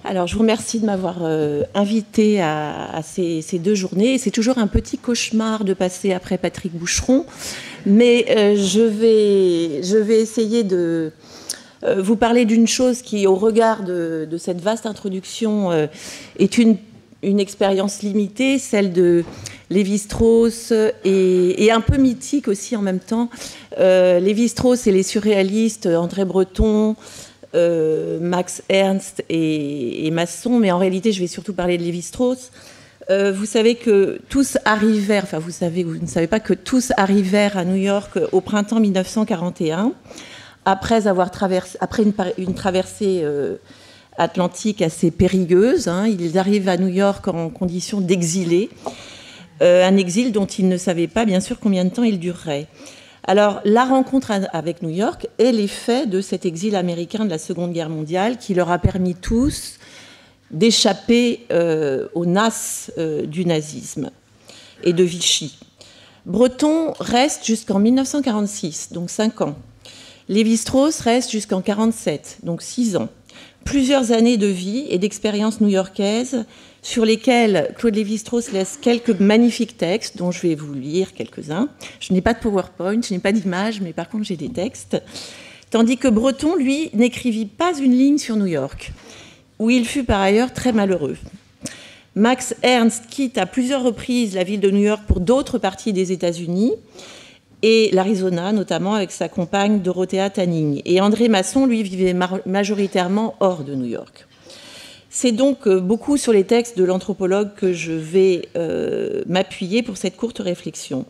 Alors, je vous remercie de m'avoir invité à ces deux journées. C'est toujours un petit cauchemar de passer après Patrick Boucheron, mais je vais essayer de vous parler d'une chose qui, au regard de cette vaste introduction, est une expérience limitée, celle de Lévi-Strauss, et un peu mythique aussi en même temps. Lévi-Strauss et les surréalistes, André Breton, Max Ernst et Masson, mais en réalité, je vais surtout parler de Lévi-Strauss. Vous savez que tous arrivèrent, enfin vous ne savez pas que tous arrivèrent à New York au printemps 1941, après une traversée atlantique assez périlleuse. Ils arrivent à New York en condition d'exilés, un exil dont ils ne savaient pas, bien sûr, combien de temps il durerait. Alors, la rencontre avec New York est l'effet de cet exil américain de la Seconde Guerre mondiale qui leur a permis tous d'échapper aux nasses du nazisme et de Vichy. Breton reste jusqu'en 1946, donc 5 ans. Lévi-Strauss reste jusqu'en 1947, donc 6 ans. Plusieurs années de vie et d'expérience new-yorkaise sur lesquels Claude Lévi-Strauss laisse quelques magnifiques textes, dont je vais vous lire quelques-uns. Je n'ai pas de PowerPoint, je n'ai pas d'image, mais par contre j'ai des textes. Tandis que Breton, lui, n'écrivit pas une ligne sur New York, où il fut par ailleurs très malheureux. Max Ernst quitte à plusieurs reprises la ville de New York pour d'autres parties des États-Unis, et l'Arizona, notamment avec sa compagne Dorothea Tanning. Et André Masson, lui, vivait majoritairement hors de New York. C'est donc beaucoup sur les textes de l'anthropologue que je vais m'appuyer pour cette courte réflexion.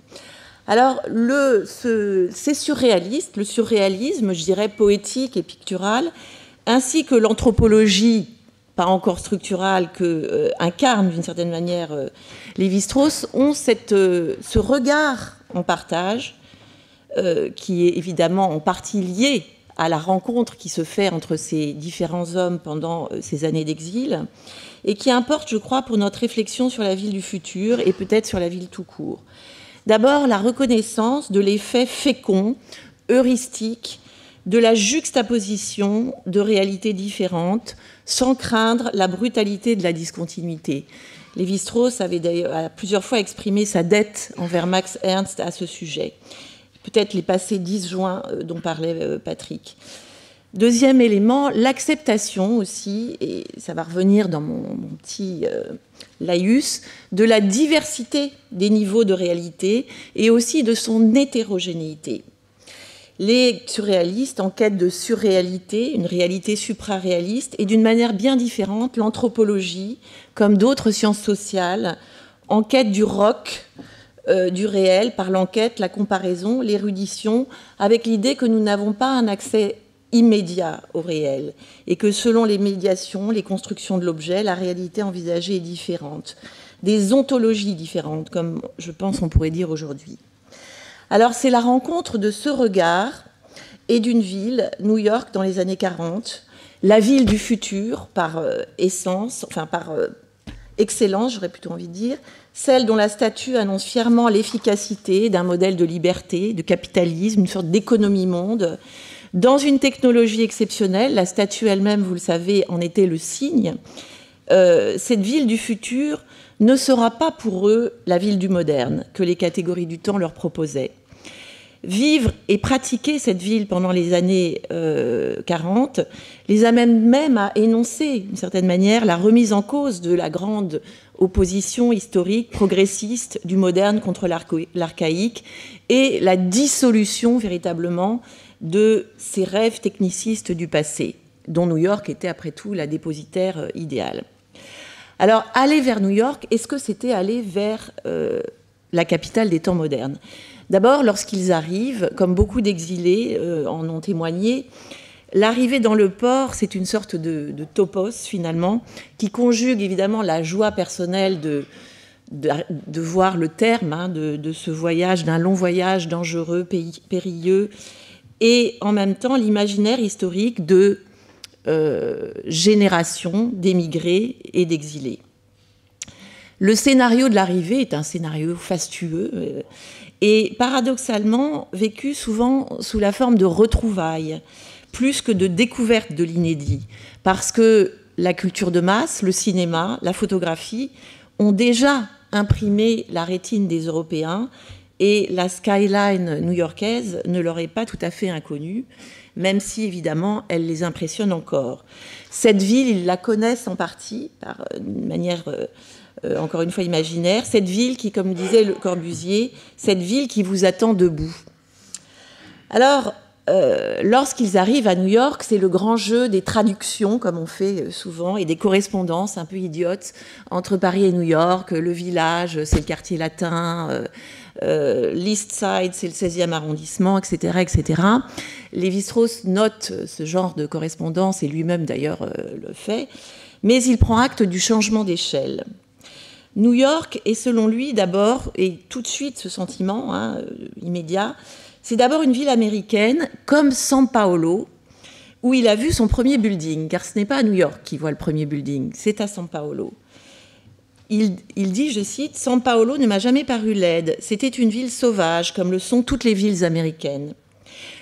Alors, c'est surréaliste, le surréalisme, je dirais poétique et pictural, ainsi que l'anthropologie, pas encore structurale, que incarne d'une certaine manière Lévi-Strauss, ont ce regard en partage, qui est évidemment en partie lié à la rencontre qui se fait entre ces différents hommes pendant ces années d'exil, et qui importe, je crois, pour notre réflexion sur la ville du futur et peut-être sur la ville tout court. D'abord, la reconnaissance de l'effet fécond, heuristique, de la juxtaposition de réalités différentes, sans craindre la brutalité de la discontinuité. Lévi-Strauss avait d'ailleurs plusieurs fois exprimé sa dette envers Max Ernst à ce sujet. Peut-être les passés 10 juin dont parlait Patrick. Deuxième élément, l'acceptation aussi, et ça va revenir dans mon petit laïus, de la diversité des niveaux de réalité et aussi de son hétérogénéité. Les surréalistes en quête de surréalité, une réalité supraréaliste, et d'une manière bien différente, l'anthropologie, comme d'autres sciences sociales, en quête du roc, du réel, par l'enquête, la comparaison, l'érudition, avec l'idée que nous n'avons pas un accès immédiat au réel, et que selon les médiations, les constructions de l'objet, la réalité envisagée est différente. Des ontologies différentes, comme je pense on pourrait dire aujourd'hui. Alors c'est la rencontre de ce regard et d'une ville, New York dans les années 40, la ville du futur par essence, enfin par excellence, j'aurais plutôt envie de dire, celle dont la statue annonce fièrement l'efficacité d'un modèle de liberté, de capitalisme, une sorte d'économie monde, dans une technologie exceptionnelle. La statue elle-même, vous le savez, en était le signe. Cette ville du futur ne sera pas pour eux la ville du moderne que les catégories du temps leur proposaient. Vivre et pratiquer cette ville pendant les années 40 les amène même à énoncer, d'une certaine manière, la remise en cause de la grande opposition historique, progressiste, du moderne contre l'archaïque, et la dissolution, véritablement, de ces rêves technicistes du passé, dont New York était, après tout, la dépositaire idéale. Alors, aller vers New York, est-ce que c'était aller vers la capitale des temps modernes ? D'abord, lorsqu'ils arrivent, comme beaucoup d'exilés en ont témoigné, l'arrivée dans le port, c'est une sorte de topos, finalement, qui conjugue évidemment la joie personnelle de voir le terme de ce voyage, d'un long voyage dangereux, périlleux, et en même temps l'imaginaire historique de générations d'émigrés et d'exilés. Le scénario de l'arrivée est un scénario fastueux et paradoxalement vécu souvent sous la forme de retrouvailles, plus que de découverte de l'inédit, parce que la culture de masse, le cinéma, la photographie ont déjà imprimé la rétine des Européens et la skyline new-yorkaise ne leur est pas tout à fait inconnue, même si évidemment elle les impressionne encore. Cette ville, ils la connaissent en partie, par une manière encore une fois imaginaire, cette ville qui, comme disait Le Corbusier, cette ville qui vous attend debout. Alors, lorsqu'ils arrivent à New York, c'est le grand jeu des traductions, comme on fait souvent, et des correspondances un peu idiotes entre Paris et New York. Le village, c'est le quartier latin, l'East Side, c'est le 16e arrondissement, etc., etc. Lévi-Strauss note ce genre de correspondance, et lui-même d'ailleurs le fait, mais il prend acte du changement d'échelle. New York est selon lui d'abord, et tout de suite ce sentiment immédiat, c'est d'abord une ville américaine comme São Paulo, où il a vu son premier building, car ce n'est pas à New York qu'il voit le premier building, c'est à São Paulo. Il dit, je cite, « São Paulo ne m'a jamais paru laide, c'était une ville sauvage, comme le sont toutes les villes américaines. »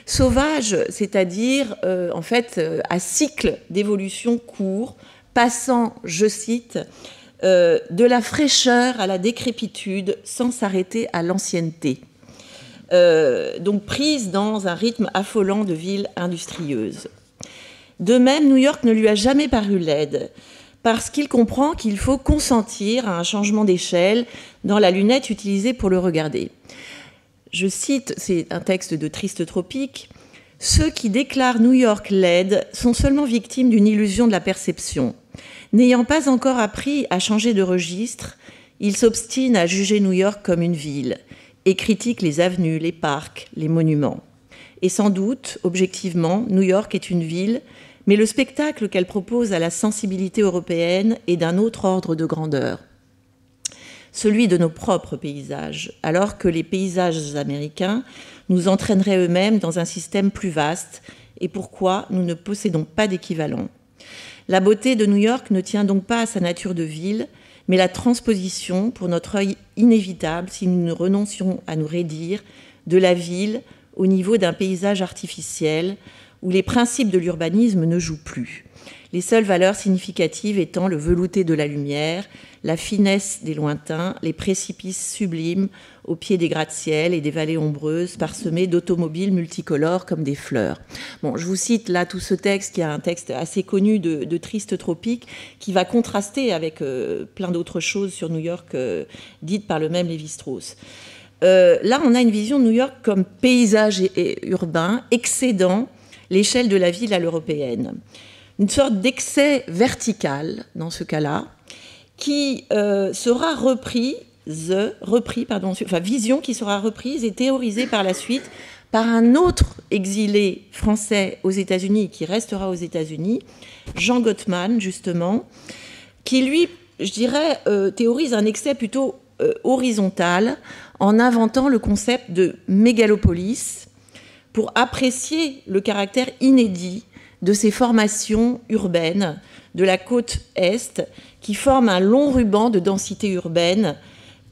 Sauvage, c'est-à-dire, en fait, à cycle d'évolution court, passant, je cite, de la fraîcheur à la décrépitude, sans s'arrêter à l'ancienneté. Donc prise dans un rythme affolant de ville industrieuse. De même, New York ne lui a jamais paru laide, parce qu'il comprend qu'il faut consentir à un changement d'échelle dans la lunette utilisée pour le regarder. Je cite, c'est un texte de Triste Tropique, « Ceux qui déclarent New York laide sont seulement victimes d'une illusion de la perception. N'ayant pas encore appris à changer de registre, ils s'obstinent à juger New York comme une ville et critiquent les avenues, les parcs, les monuments. Et sans doute, objectivement, New York est une ville, mais le spectacle qu'elle propose à la sensibilité européenne est d'un autre ordre de grandeur, celui de nos propres paysages, alors que les paysages américains nous entraîneraient eux-mêmes dans un système plus vaste, et pourquoi nous ne possédons pas d'équivalent. La beauté de New York ne tient donc pas à sa nature de ville, mais la transposition, pour notre œil inévitable, si nous ne renoncions à nous raidir, de la ville au niveau d'un paysage artificiel, où les principes de l'urbanisme ne jouent plus. Les seules valeurs significatives étant le velouté de la lumière, la finesse des lointains, les précipices sublimes au pied des gratte-ciel et des vallées ombreuses parsemées d'automobiles multicolores comme des fleurs. Bon, je vous cite là tout ce texte, qui est un texte assez connu de Triste Tropique, qui va contraster avec plein d'autres choses sur New York dites par le même Lévi-Strauss. Là, on a une vision de New York comme paysage et urbain excédant l'échelle de la ville à l'européenne. Une sorte d'excès vertical, dans ce cas-là, qui sera vision qui sera reprise et théorisée par la suite par un autre exilé français aux États-Unis, qui restera aux États-Unis, Jean Gottman, justement, qui, lui, je dirais, théorise un excès plutôt horizontal en inventant le concept de mégalopolis pour apprécier le caractère inédit de ces formations urbaines de la côte Est qui forment un long ruban de densité urbaine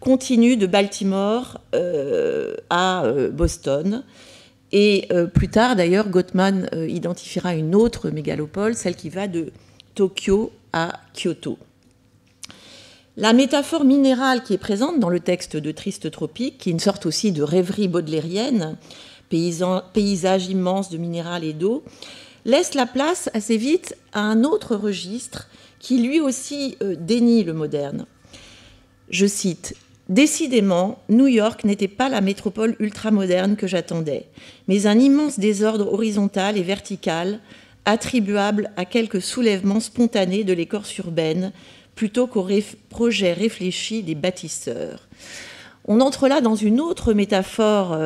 continue de Baltimore à Boston. Et plus tard, d'ailleurs, Gottman identifiera une autre mégalopole, celle qui va de Tokyo à Kyoto. La métaphore minérale qui est présente dans le texte de Triste Tropique, qui est une sorte aussi de rêverie baudelairienne, paysage immense de minéral et d'eau, laisse la place assez vite à un autre registre qui lui aussi dénie le moderne. Je cite, « Décidément, New York n'était pas la métropole ultramoderne que j'attendais, mais un immense désordre horizontal et vertical attribuable à quelques soulèvements spontanés de l'écorce urbaine plutôt qu'au projet réfléchi des bâtisseurs. » On entre là dans une autre métaphore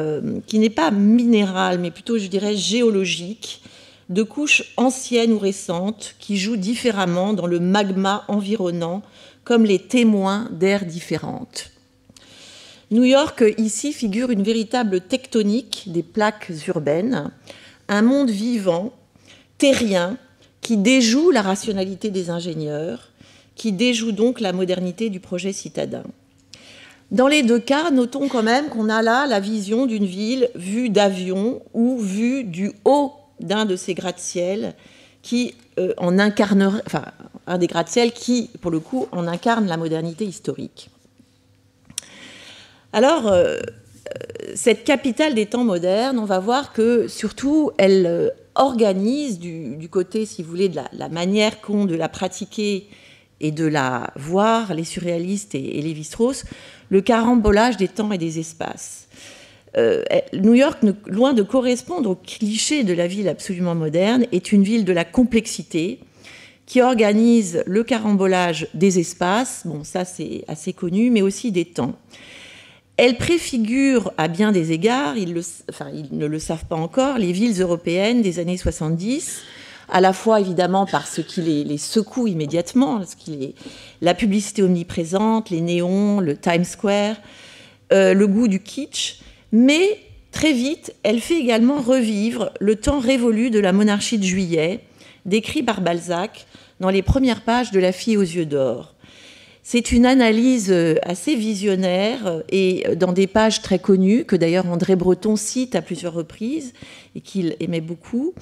qui n'est pas minérale, mais plutôt, je dirais, géologique, de couches anciennes ou récentes qui jouent différemment dans le magma environnant comme les témoins d'ères différentes. New York, ici, figure une véritable tectonique des plaques urbaines, un monde vivant, terrien, qui déjoue la rationalité des ingénieurs, qui déjoue donc la modernité du projet citadin. Dans les deux cas, notons quand même qu'on a là la vision d'une ville vue d'avion ou vue du haut d'un de ces gratte-ciel qui en incarnerait, enfin, un des gratte-ciel qui, pour le coup, en incarne la modernité historique. Alors, cette capitale des temps modernes, on va voir que, surtout, elle organise du côté, si vous voulez, de la manière qu'ont de la pratiquer et de la voir, les surréalistes et Lévi-Strauss, le carambolage des temps et des espaces. New York, loin de correspondre au cliché de la ville absolument moderne, est une ville de la complexité qui organise le carambolage des espaces, bon ça c'est assez connu, mais aussi des temps. Elle préfigure à bien des égards, ils ne le savent pas encore, les villes européennes des années 70, à la fois évidemment par ce qui les secoue immédiatement, la publicité omniprésente, les néons, le Times Square, le goût du kitsch, mais très vite, elle fait également revivre le temps révolu de la monarchie de Juillet, décrit par Balzac dans les premières pages de La fille aux yeux d'or. C'est une analyse assez visionnaire et dans des pages très connues, que d'ailleurs André Breton cite à plusieurs reprises et qu'il aimait beaucoup,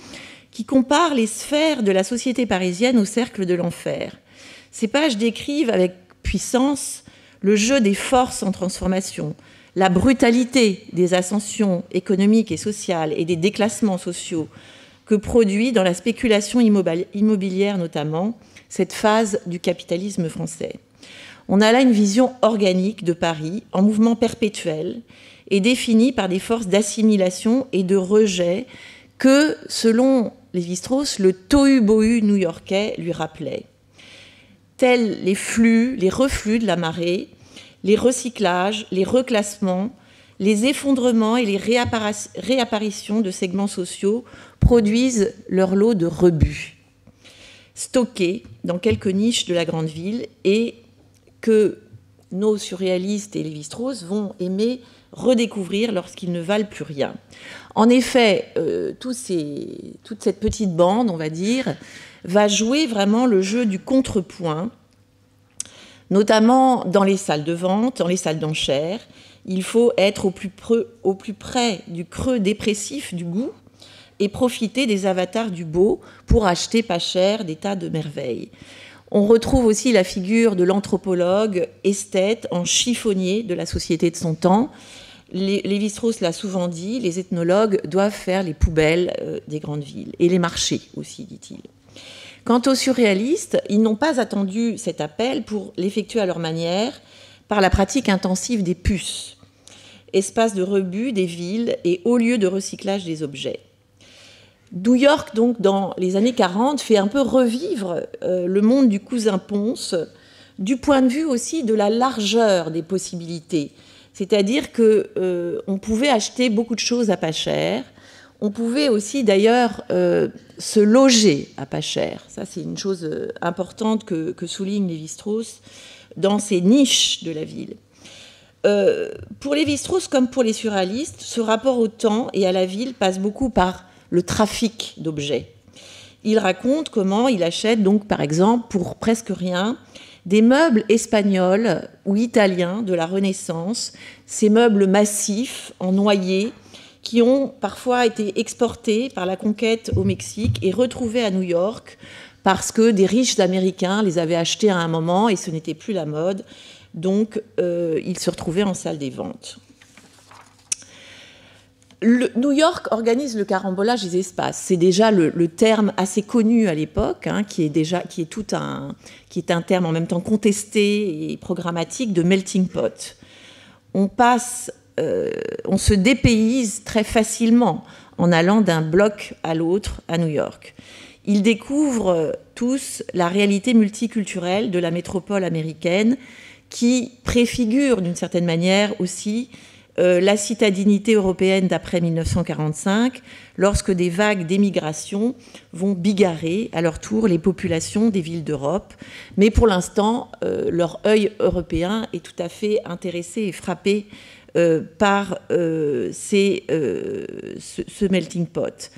qui compare les sphères de la société parisienne au cercle de l'enfer. Ces pages décrivent avec puissance le jeu des forces en transformation, la brutalité des ascensions économiques et sociales et des déclassements sociaux que produit dans la spéculation immobilière notamment cette phase du capitalisme français. On a là une vision organique de Paris en mouvement perpétuel et définie par des forces d'assimilation et de rejet que, selon Lévi-Strauss, le tohu-bohu new-yorkais lui rappelait. Tels les flux, les reflux de la marée, les recyclages, les reclassements, les effondrements et les réapparitions de segments sociaux produisent leur lot de rebuts, stockés dans quelques niches de la grande ville et que nos surréalistes et Lévi-Strauss vont aimer redécouvrir lorsqu'ils ne valent plus rien. En effet, toute cette petite bande, on va dire, va jouer vraiment le jeu du contrepoint, notamment dans les salles de vente, dans les salles d'enchères. Il faut être au plus près du creux dépressif du goût et profiter des avatars du beau pour acheter pas cher des tas de merveilles. On retrouve aussi la figure de l'anthropologue esthète en chiffonnier de la société de son temps. Lévi-Strauss l'a souvent dit, les ethnologues doivent faire les poubelles des grandes villes, et les marchés aussi, dit-il. Quant aux surréalistes, ils n'ont pas attendu cet appel pour l'effectuer à leur manière par la pratique intensive des puces, espace de rebut des villes et haut lieu de recyclage des objets. New York, donc, dans les années 40, fait un peu revivre le monde du cousin Ponce, du point de vue aussi de la largeur des possibilités. C'est-à-dire qu'on pouvait acheter beaucoup de choses à pas cher. On pouvait aussi, d'ailleurs, se loger à pas cher. Ça, c'est une chose importante que souligne Lévi-Strauss dans ces niches de la ville. Pour Lévi-Strauss, comme pour les surréalistes, ce rapport au temps et à la ville passe beaucoup par le trafic d'objets. Il raconte comment il achète, donc, par exemple, pour presque rien, des meubles espagnols ou italiens de la Renaissance, ces meubles massifs en noyer qui ont parfois été exportés par la conquête au Mexique et retrouvés à New York parce que des riches Américains les avaient achetés à un moment et ce n'était plus la mode. Donc, ils se retrouvaient en salle des ventes. New York organise le carambolage des espaces. C'est déjà le terme assez connu à l'époque, hein, qui est un terme en même temps contesté et programmatique de melting pot. On se dépayse très facilement en allant d'un bloc à l'autre à New York. Ils découvrent tous la réalité multiculturelle de la métropole américaine qui préfigure d'une certaine manière aussi la citadinité européenne d'après 1945, lorsque des vagues d'émigration vont bigarrer à leur tour les populations des villes d'Europe. Mais pour l'instant, leur œil européen est tout à fait intéressé et frappé par ce melting pot.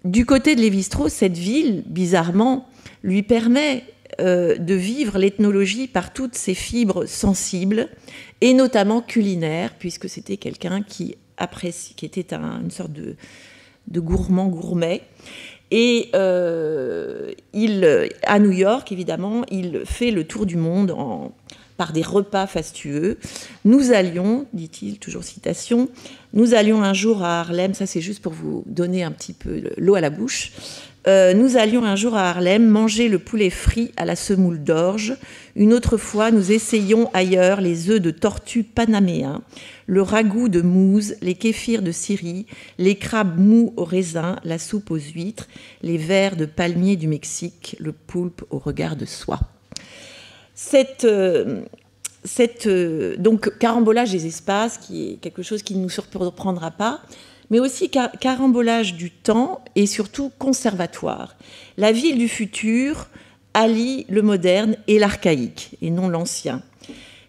Du côté de Lévi-Strauss, cette ville, bizarrement, lui permet de vivre l'ethnologie par toutes ses fibres sensibles, et notamment culinaires, puisque c'était quelqu'un qui était une sorte de gourmet. Et à New York, évidemment, il fait le tour du monde par des repas fastueux. Nous allions, dit-il, toujours citation, nous allions un jour à Harlem, ça c'est juste pour vous donner un petit peu l'eau à la bouche, nous allions un jour à Harlem manger le poulet frit à la semoule d'orge. Une autre fois, nous essayions ailleurs les œufs de tortue panaméens, le ragoût de mousse, les kéfirs de Syrie, les crabes mous au raisin, la soupe aux huîtres, les vers de palmier du Mexique, le poulpe au regard de soie. Donc, carambolage des espaces, qui est quelque chose qui ne nous surprendra pas, mais aussi carambolage du temps et surtout conservatoire. La ville du futur allie le moderne et l'archaïque, et non l'ancien.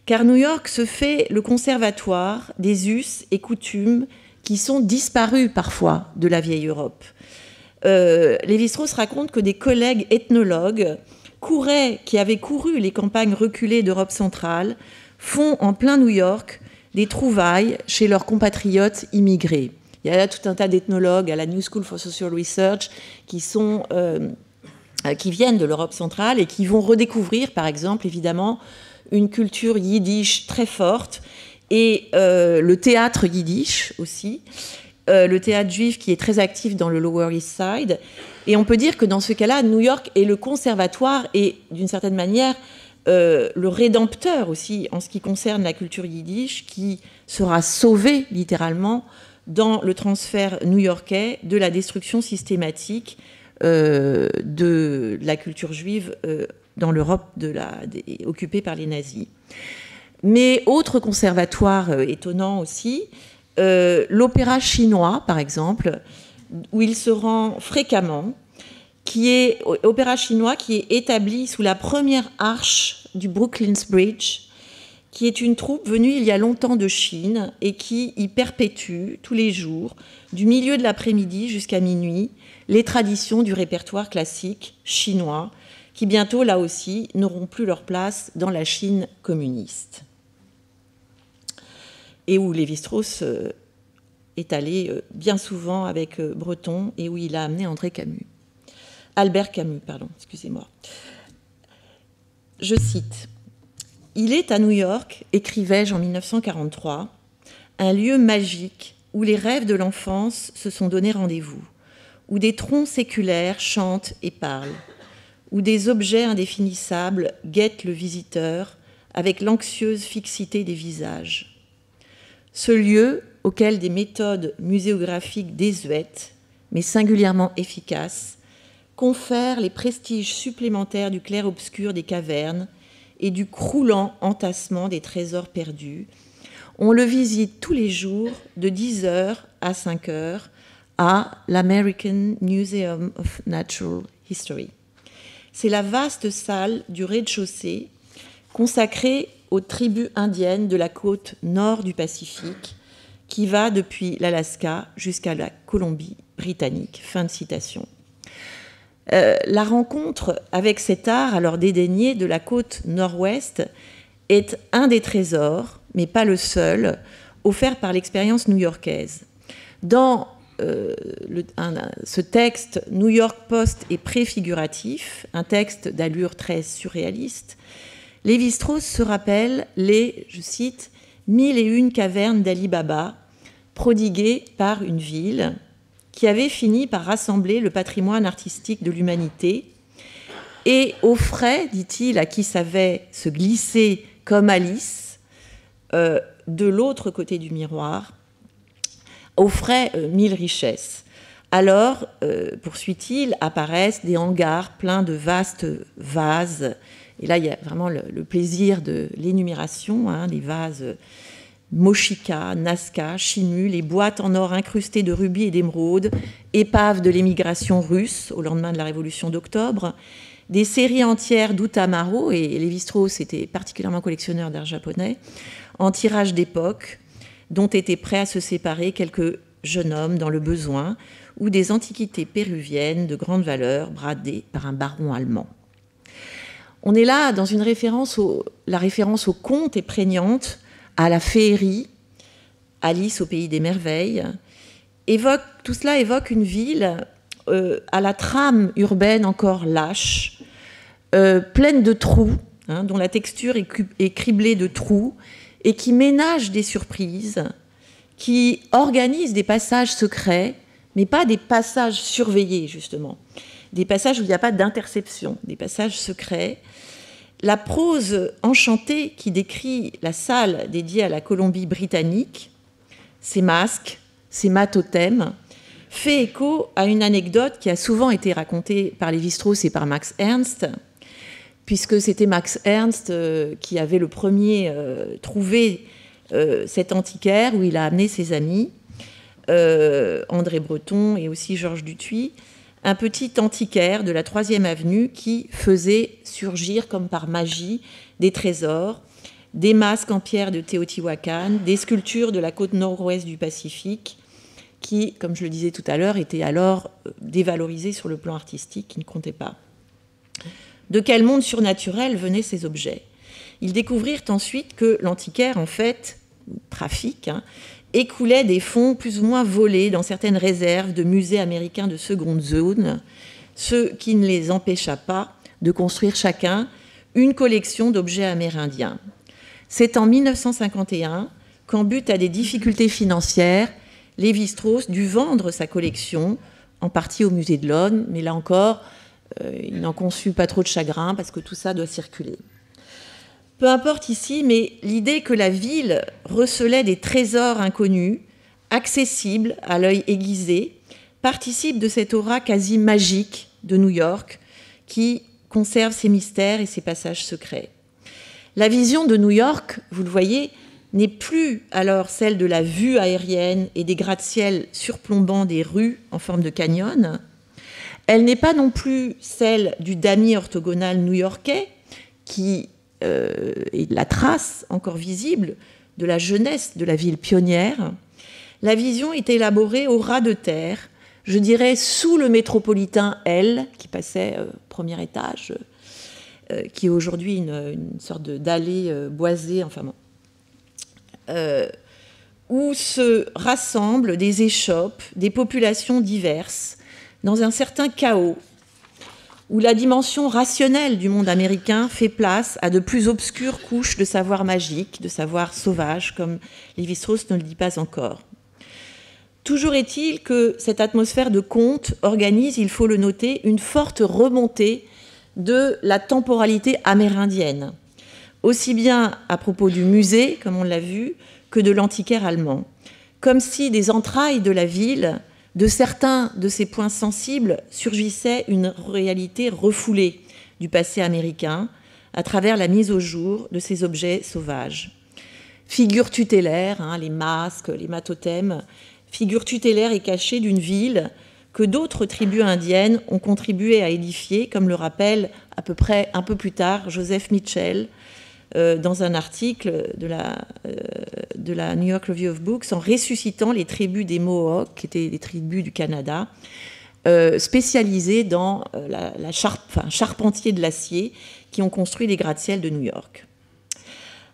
Car New York se fait le conservatoire des us et coutumes qui sont disparus parfois de la vieille Europe. Lévi-Strauss raconte que des collègues ethnologues qui avaient couru les campagnes reculées d'Europe centrale, font en plein New York des trouvailles chez leurs compatriotes immigrés. Il y a là tout un tas d'ethnologues à la New School for Social Research qui viennent de l'Europe centrale et qui vont redécouvrir, par exemple, évidemment, une culture yiddish très forte et le théâtre yiddish aussi, le théâtre juif qui est très actif dans le Lower East Side. Et on peut dire que dans ce cas-là, New York est le conservatoire et, d'une certaine manière, le rédempteur aussi en ce qui concerne la culture yiddish qui sera sauvé littéralement dans le transfert new-yorkais de la destruction systématique de la culture juive dans l'Europe occupée par les nazis. Mais autre conservatoire étonnant aussi, l'opéra chinois, par exemple, où il se rend fréquemment, opéra chinois qui est établi sous la première arche du Brooklyn's Bridge, qui est une troupe venue il y a longtemps de Chine et qui y perpétue tous les jours, du milieu de l'après-midi jusqu'à minuit, les traditions du répertoire classique chinois, qui bientôt, là aussi, n'auront plus leur place dans la Chine communiste. Et où Lévi-Strauss est allé bien souvent avec Breton et où il a amené Albert Camus, excusez-moi. Je cite. « Il est à New York, écrivais-je en 1943, un lieu magique où les rêves de l'enfance se sont donné rendez-vous, où des troncs séculaires chantent et parlent, où des objets indéfinissables guettent le visiteur avec l'anxieuse fixité des visages. Ce lieu, auquel des méthodes muséographiques désuètes, mais singulièrement efficaces, confèrent les prestiges supplémentaires du clair-obscur des cavernes et du croulant entassement des trésors perdus. On le visite tous les jours de 10h à 5h à l'American Museum of Natural History. C'est la vaste salle du rez-de-chaussée consacrée aux tribus indiennes de la côte nord du Pacifique qui va depuis l'Alaska jusqu'à la Colombie-Britannique. » Fin de citation. La rencontre avec cet art, alors dédaigné de la côte nord-ouest, est un des trésors, mais pas le seul, offert par l'expérience new-yorkaise. Dans ce texte, New York Post est préfiguratif, un texte d'allure très surréaliste. Lévi-Strauss se rappelle les, je cite, 1001 cavernes d'Ali Baba, prodiguées par une ville qui avait fini par rassembler le patrimoine artistique de l'humanité et offrait, dit-il, à qui savait se glisser comme Alice, de l'autre côté du miroir, offrait 1000 richesses. Alors, poursuit-il, apparaissent des hangars pleins de vastes vases. Et là, il y a vraiment le plaisir de l'énumération, les vases Mochika, Nazca, Chimu, les boîtes en or incrustées de rubis et d'émeraudes, épaves de l'émigration russe au lendemain de la Révolution d'octobre, des séries entières d'Utamaro, et Lévi-Strauss était particulièrement collectionneur d'art japonais, en tirage d'époque, dont étaient prêts à se séparer quelques jeunes hommes dans le besoin, ou des antiquités péruviennes de grande valeur bradées par un baron allemand. On est là dans une référence la référence au conte est prégnante, à la féerie, Alice au pays des merveilles. Tout cela évoque une ville à la trame urbaine encore lâche, pleine de trous, hein, dont la texture est criblée de trous, et qui ménage des surprises, qui organise des passages secrets, mais pas des passages surveillés, justement. Des passages où il n'y a pas d'interception, des passages secrets. La prose enchantée qui décrit la salle dédiée à la Colombie-Britannique, ses masques, ses mâts-totems, fait écho à une anecdote qui a souvent été racontée par Lévi-Strauss et par Max Ernst, puisque c'était Max Ernst qui avait le premier trouvé cet antiquaire où il a amené ses amis, André Breton et aussi Georges Dutuit, un petit antiquaire de la 3e avenue qui faisait surgir comme par magie des trésors, des masques en pierre de Teotihuacan, des sculptures de la côte nord-ouest du Pacifique, qui, comme je le disais tout à l'heure, étaient alors dévalorisés sur le plan artistique, qui ne comptaient pas. De quel monde surnaturel venaient ces objets? Ils découvrirent ensuite que l'antiquaire, en fait, trafic, hein, écoulait des fonds plus ou moins volés dans certaines réserves de musées américains de seconde zone, ce qui ne les empêcha pas de construire chacun une collection d'objets amérindiens. C'est en 1951 qu'en but à des difficultés financières, Lévi-Strauss dut vendre sa collection, en partie au musée de l'Homme, mais là encore, il n'en conçut pas trop de chagrin parce que tout ça doit circuler. Peu importe ici, mais l'idée que la ville recelait des trésors inconnus, accessibles à l'œil aiguisé, participe de cette aura quasi magique de New York qui conserve ses mystères et ses passages secrets. La vision de New York, vous le voyez, n'est plus alors celle de la vue aérienne et des gratte-ciel surplombant des rues en forme de canyon. Elle n'est pas non plus celle du damier orthogonal new-yorkais qui est la trace encore visible de la jeunesse de la ville pionnière. La vision est élaborée au ras de terre, je dirais sous le métropolitain L, qui passait au premier étage, qui est aujourd'hui une sorte d'allée boisée, enfin bon, où se rassemblent des échoppes, des populations diverses, dans un certain chaos, où la dimension rationnelle du monde américain fait place à de plus obscures couches de savoir magique, de savoir sauvage, comme Lévi-Strauss ne le dit pas encore. Toujours est-il que cette atmosphère de conte organise, il faut le noter, une forte remontée de la temporalité amérindienne, aussi bien à propos du musée, comme on l'a vu, que de l'antiquaire allemand. Comme si des entrailles de la ville, de certains de ces points sensibles, surgissait une réalité refoulée du passé américain à travers la mise au jour de ces objets sauvages. Figure tutélaire, hein, les masques, les mâts-totems, figure tutélaire et cachée d'une ville que d'autres tribus indiennes ont contribué à édifier, comme le rappelle à peu près un peu plus tard Joseph Mitchell dans un article de la New York Review of Books, en ressuscitant les tribus des Mohawks, qui étaient des tribus du Canada, spécialisées dans charpentiers de l'acier, qui ont construit les gratte-ciel de New York.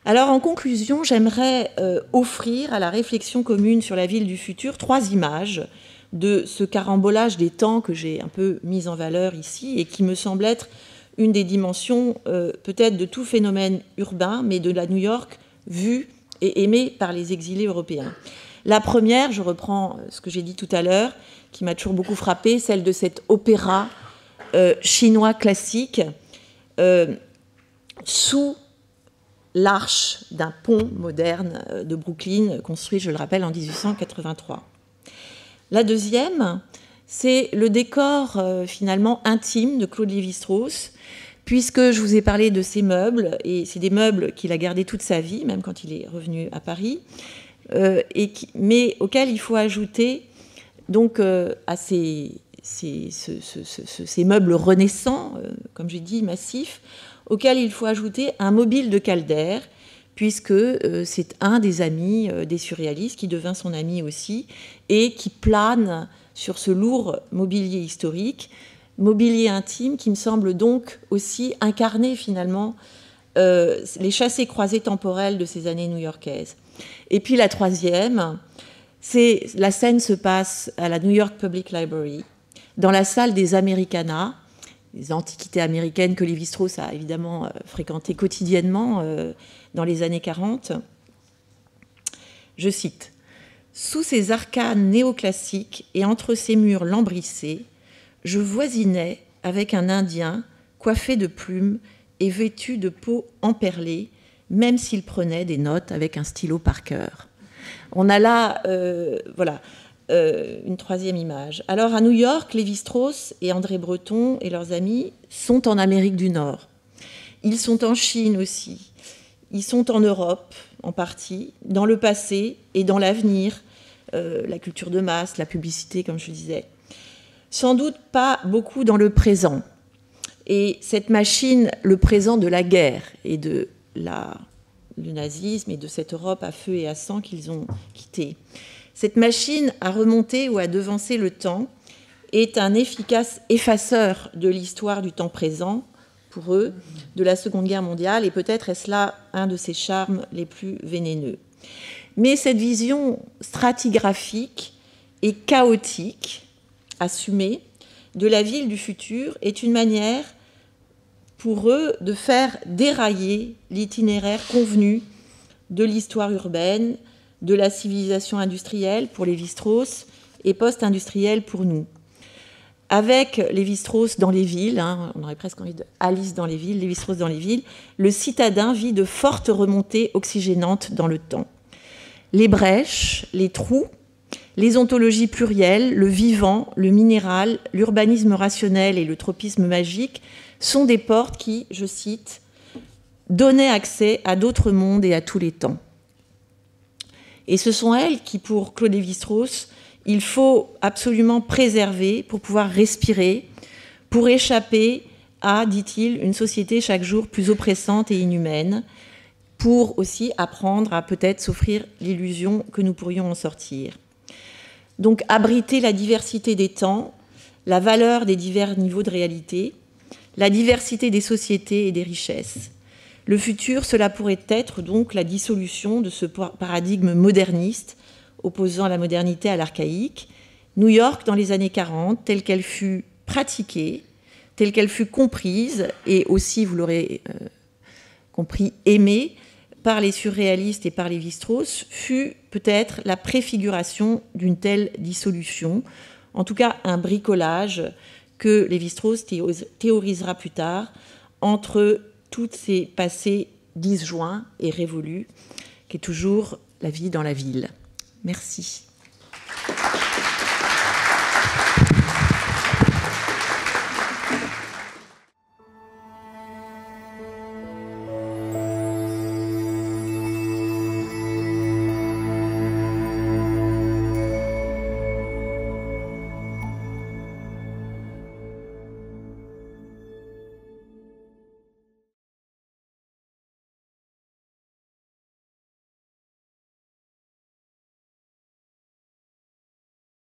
Alors, en conclusion, j'aimerais offrir à la réflexion commune sur la ville du futur 3 images de ce carambolage des temps que j'ai un peu mis en valeur ici et qui me semble être une des dimensions peut-être de tout phénomène urbain, mais de la New York vue et aimée par les exilés européens. La première, je reprends ce que j'ai dit tout à l'heure, qui m'a toujours beaucoup frappée, celle de cet opéra chinois classique sous l'arche d'un pont moderne de Brooklyn, construit, je le rappelle, en 1883. La deuxième, c'est le décor finalement intime de Claude Lévi-Strauss, puisque je vous ai parlé de ces meubles, et c'est des meubles qu'il a gardés toute sa vie, même quand il est revenu à Paris, mais auxquels il faut ajouter donc à ces meubles renaissants, comme j'ai dit, massifs, auxquels il faut ajouter un mobile de Calder, puisque c'est un des amis des surréalistes, qui devint son ami aussi, et qui plane sur ce lourd mobilier historique, mobilier intime qui me semble donc aussi incarner finalement les chassés-croisés temporels de ces années new-yorkaises. Et puis la troisième, la scène se passe à la New York Public Library, dans la salle des Americana, les antiquités américaines que Lévi-Strauss a évidemment fréquentées quotidiennement dans les années 40. Je cite, « Sous ces arcanes néoclassiques et entre ces murs lambrissés, je voisinais avec un Indien coiffé de plumes et vêtu de peau emperlée, même s'il prenait des notes avec un stylo Parker. » On a là, une troisième image. Alors, à New York, Lévi-Strauss et André Breton et leurs amis sont en Amérique du Nord. Ils sont en Chine aussi. Ils sont en Europe, en partie, dans le passé et dans l'avenir, la culture de masse, la publicité, comme je disais. Sans doute pas beaucoup dans le présent. Et cette machine, le présent de la guerre et de le nazisme et de cette Europe à feu et à sang qu'ils ont quittée. Cette machine à remonter ou à devancer le temps est un efficace effaceur de l'histoire du temps présent, pour eux, de la Seconde Guerre mondiale, et peut-être est-ce là un de ses charmes les plus vénéneux. Mais cette vision stratigraphique et chaotique, assumée, de la ville du futur est une manière pour eux de faire dérailler l'itinéraire convenu de l'histoire urbaine, de la civilisation industrielle pour Lévi-Strauss et post-industrielle pour nous. Avec Lévi-Strauss dans les villes, on aurait presque envie de Alice dans les villes, Lévi-Strauss dans les villes, le citadin vit de fortes remontées oxygénantes dans le temps. Les brèches, les trous, les ontologies plurielles, le vivant, le minéral, l'urbanisme rationnel et le tropisme magique sont des portes qui, je cite, donnaient accès à d'autres mondes et à tous les temps. Et ce sont elles qui, pour Claude Lévi-Strauss, il faut absolument préserver pour pouvoir respirer, pour échapper à, dit-il, une société chaque jour plus oppressante et inhumaine, pour aussi apprendre à peut-être s'offrir l'illusion que nous pourrions en sortir. Donc abriter la diversité des temps, la valeur des divers niveaux de réalité, la diversité des sociétés et des richesses. Le futur, cela pourrait être donc la dissolution de ce paradigme moderniste opposant la modernité à l'archaïque. New York, dans les années 40, telle qu'elle fut pratiquée, telle qu'elle fut comprise, et aussi, vous l'aurez compris, aimée par les surréalistes et par Lévi-Strauss, fut peut-être la préfiguration d'une telle dissolution, en tout cas un bricolage que Lévi-Strauss théorisera plus tard entre toutes ces passés disjoints et révolus, qui est toujours la vie dans la ville. Merci.